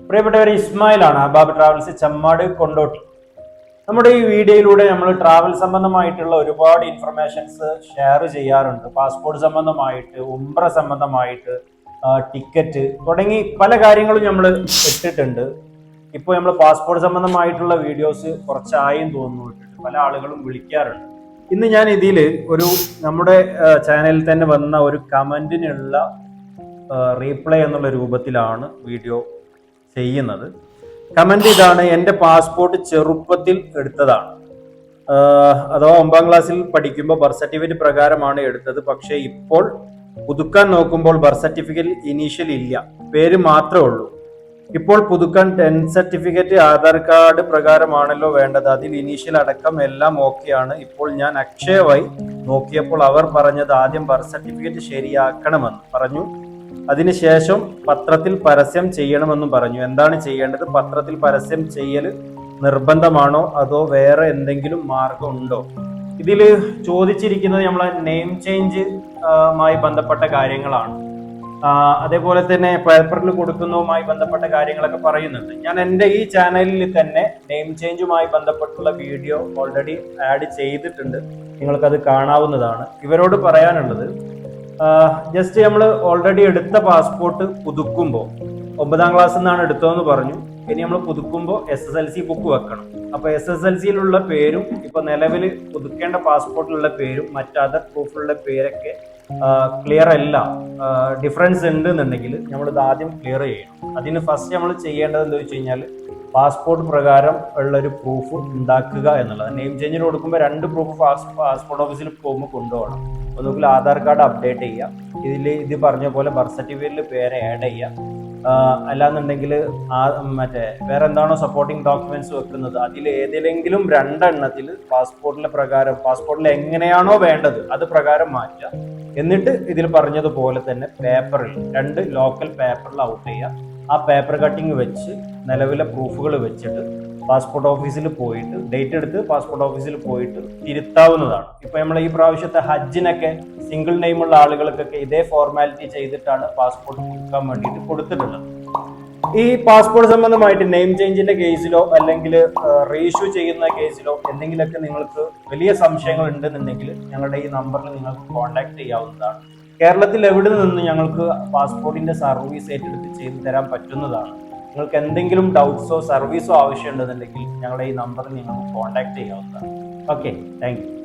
പ്രിയപ്പെട്ടവർ, ഇസ്മായിലാണ് അബാബ് ട്രാവൽസ് ചമ്മാട് കൊണ്ടോട്ടി. നമ്മുടെ ഈ വീഡിയോയിലൂടെ നമ്മൾ ട്രാവൽ സംബന്ധമായിട്ടുള്ള ഒരുപാട് ഇൻഫർമേഷൻസ് ഷെയർ ചെയ്യാറുണ്ട്. പാസ്പോർട്ട് സംബന്ധമായിട്ട്, ഉംറ സംബന്ധമായിട്ട്, ടിക്കറ്റ് തുടങ്ങി പല കാര്യങ്ങളും നമ്മൾ ഇട്ടിട്ടുണ്ട്. ഇപ്പോൾ നമ്മൾ പാസ്പോർട്ട് സംബന്ധമായിട്ടുള്ള വീഡിയോസ് കുറച്ചായും തോന്നുന്നു ഇട്ടിട്ട് പല ആളുകളും വിളിക്കാറുണ്ട്. ഇന്ന് ഞാൻ ഇതിൽ നമ്മുടെ ചാനലിൽ തന്നെ വന്ന ഒരു കമന്റിനുള്ള റീപ്ലൈ എന്നുള്ള രൂപത്തിലാണ് വീഡിയോ ചെയ്യുന്നത്. കമന്റ് ഇതാണ്: എൻ്റെ പാസ്പോർട്ട് ചെറുപ്പത്തിൽ എടുത്തതാണ്, അഥവാ 9ാം ക്ലാസ്സിൽ പഠിക്കുമ്പോൾ ബർത്ത് സർട്ടിഫിക്കറ്റ് പ്രകാരമാണ് എടുത്തത്. പക്ഷേ ഇപ്പോൾ പുതുക്കാൻ നോക്കുമ്പോൾ ബർത്ത് സർട്ടിഫിക്കറ്റ് ഇനീഷ്യൽ ഇല്ല, പേര് മാത്രമേ ഉള്ളൂ. ഇപ്പോൾ പുതുക്കാൻ 10th സർട്ടിഫിക്കറ്റ് ആധാർ കാർഡ് പ്രകാരമാണല്ലോ വേണ്ടത്, അതിൽ ഇനീഷ്യൽ അടക്കം എല്ലാം ഓക്കെയാണ്. ഇപ്പോൾ ഞാൻ അക്ഷയ വഴി നോക്കിയപ്പോൾ അവർ പറഞ്ഞത് ആദ്യം ബർത്ത് സർട്ടിഫിക്കറ്റ് ശരിയാക്കണമെന്ന് പറഞ്ഞു, അതിനുശേഷം പത്രത്തിൽ പരസ്യം ചെയ്യണമെന്നും പറഞ്ഞു. എന്താണ് ചെയ്യേണ്ടത്? പത്രത്തിൽ പരസ്യം ചെയ്യൽ നിർബന്ധമാണോ അതോ വേറെ എന്തെങ്കിലും മാർഗം ഉണ്ടോ? ഇതിൽ ചോദിച്ചിരിക്കുന്നത് നമ്മളെ നെയിം ചേഞ്ച് മായി ബന്ധപ്പെട്ട കാര്യങ്ങളാണ്. അതേപോലെ തന്നെ പേപ്പറിൽ കൊടുക്കുന്നതുമായി ബന്ധപ്പെട്ട കാര്യങ്ങളൊക്കെ പറയുന്നുണ്ട്. ഞാൻ എൻ്റെ ഈ ചാനലിൽ തന്നെ നെയിം ചേഞ്ചുമായി ബന്ധപ്പെട്ടുള്ള വീഡിയോ ഓൾറെഡി ആഡ് ചെയ്തിട്ടുണ്ട്, നിങ്ങൾക്കത് കാണാവുന്നതാണ്. ഇവരോട് പറയാനുള്ളത്, ജസ്റ്റ് നമ്മൾ ഓൾറെഡി എടുത്ത പാസ്പോർട്ട് പുതുക്കുമ്പോൾ 9ാം ക്ലാസ്സിൽ നിന്നാണ് എടുത്തതെന്ന് പറഞ്ഞു. ഇനി നമ്മൾ പുതുക്കുമ്പോൾ SSLC ബുക്ക് വെക്കണം. അപ്പോൾ SSLCയിലുള്ള പേരും ഇപ്പോൾ നിലവിൽ പുതുക്കേണ്ട പാസ്പോർട്ടിലുള്ള പേരും മറ്റ് അതർ പ്രൂഫിലുള്ള പേരൊക്കെ ക്ലിയർ അല്ല, ഡിഫറൻസ് ഉണ്ട് എന്നുണ്ടെങ്കിൽ നമ്മളിത് ആദ്യം ക്ലിയർ ചെയ്യണം. അതിന് ഫസ്റ്റ് നമ്മൾ ചെയ്യേണ്ടത് എന്താ വെച്ച് കഴിഞ്ഞാൽ പാസ്പോർട്ട് പ്രകാരം ഉള്ളൊരു പ്രൂഫ് ഉണ്ടാക്കുക എന്നുള്ളത്. നെയിം ചേഞ്ചിന് കൊടുക്കുമ്പോൾ 2 പ്രൂഫ് പാസ്പോർട്ട് ഓഫീസിൽ പോകുമ്പോൾ കൊണ്ടുപോകണം. ഒന്നുകിൽ ആധാർ കാർഡ് അപ്ഡേറ്റ് ചെയ്യുക, ഇത് പറഞ്ഞ പോലെ ബർത്ത് സർട്ടിഫിക്കറ്റിൽ പേര് ആഡ് ചെയ്യുക, അല്ലാന്നുണ്ടെങ്കിൽ മറ്റേ വേറെ എന്താണോ സപ്പോർട്ടിങ് ഡോക്യുമെന്റ്സ് വെക്കുന്നത് അതിൽ ഏതിലെങ്കിലും 2 എണ്ണത്തിൽ പാസ്പോർട്ടിൽ എങ്ങനെയാണോ വേണ്ടത് അത് പ്രകാരം മാറ്റുക. എന്നിട്ട് ഇതിൽ പറഞ്ഞതുപോലെ തന്നെ പേപ്പറിൽ 2 ലോക്കൽ പേപ്പറിൽ ഔട്ട് ചെയ്യുക. ആ പേപ്പർ കട്ടിങ് വെച്ച് നിലവിലെ പ്രൂഫുകൾ വെച്ചിട്ട് പാസ്പോർട്ട് ഓഫീസിൽ പോയിട്ട് ഡേറ്റ് എടുത്ത് പാസ്പോർട്ട് ഓഫീസിൽ പോയിട്ട് തിരുത്താവുന്നതാണ്. ഇപ്പൊ നമ്മൾ ഈ പ്രാവശ്യത്തെ ഹജ്ജിനൊക്കെ സിംഗിൾ നെയിം ഉള്ള ആളുകൾക്കൊക്കെ ഇതേ ഫോർമാലിറ്റി ചെയ്തിട്ടാണ് പാസ്പോർട്ട് പുതുക്കാൻ വേണ്ടിയിട്ട് കൊടുത്തിട്ടുള്ളത്. ഈ പാസ്പോർട്ട് സംബന്ധമായിട്ട് നെയിം ചേഞ്ചിന്റെ കേസിലോ അല്ലെങ്കിൽ റീഇഷ്യൂ ചെയ്യുന്ന കേസിലോ എന്തെങ്കിലുമൊക്കെ നിങ്ങൾക്ക് വലിയ സംശയങ്ങൾ ഉണ്ടെന്നുണ്ടെങ്കിൽ ഞങ്ങളുടെ ഈ നമ്പറിൽ നിങ്ങൾക്ക് കോൺടാക്ട് ചെയ്യാവുന്നതാണ്. കേരളത്തിൽ എവിടെ നിന്ന് ഞങ്ങൾക്ക് പാസ്പോർട്ടിന്റെ സർവീസ് ഏറ്റെടുത്ത് ചെയ്തു തരാൻ പറ്റുന്നതാണ്. നിങ്ങൾക്ക് എന്തെങ്കിലും ഡൗട്ട്സോ സർവീസോ ആവശ്യമുണ്ടെന്നുണ്ടെങ്കിൽ ഞങ്ങളുടെ ഈ നമ്പറിൽ നിങ്ങൾക്ക് കോൺടാക്ട് ചെയ്യാവുന്നതാണ്. Okay, thank you.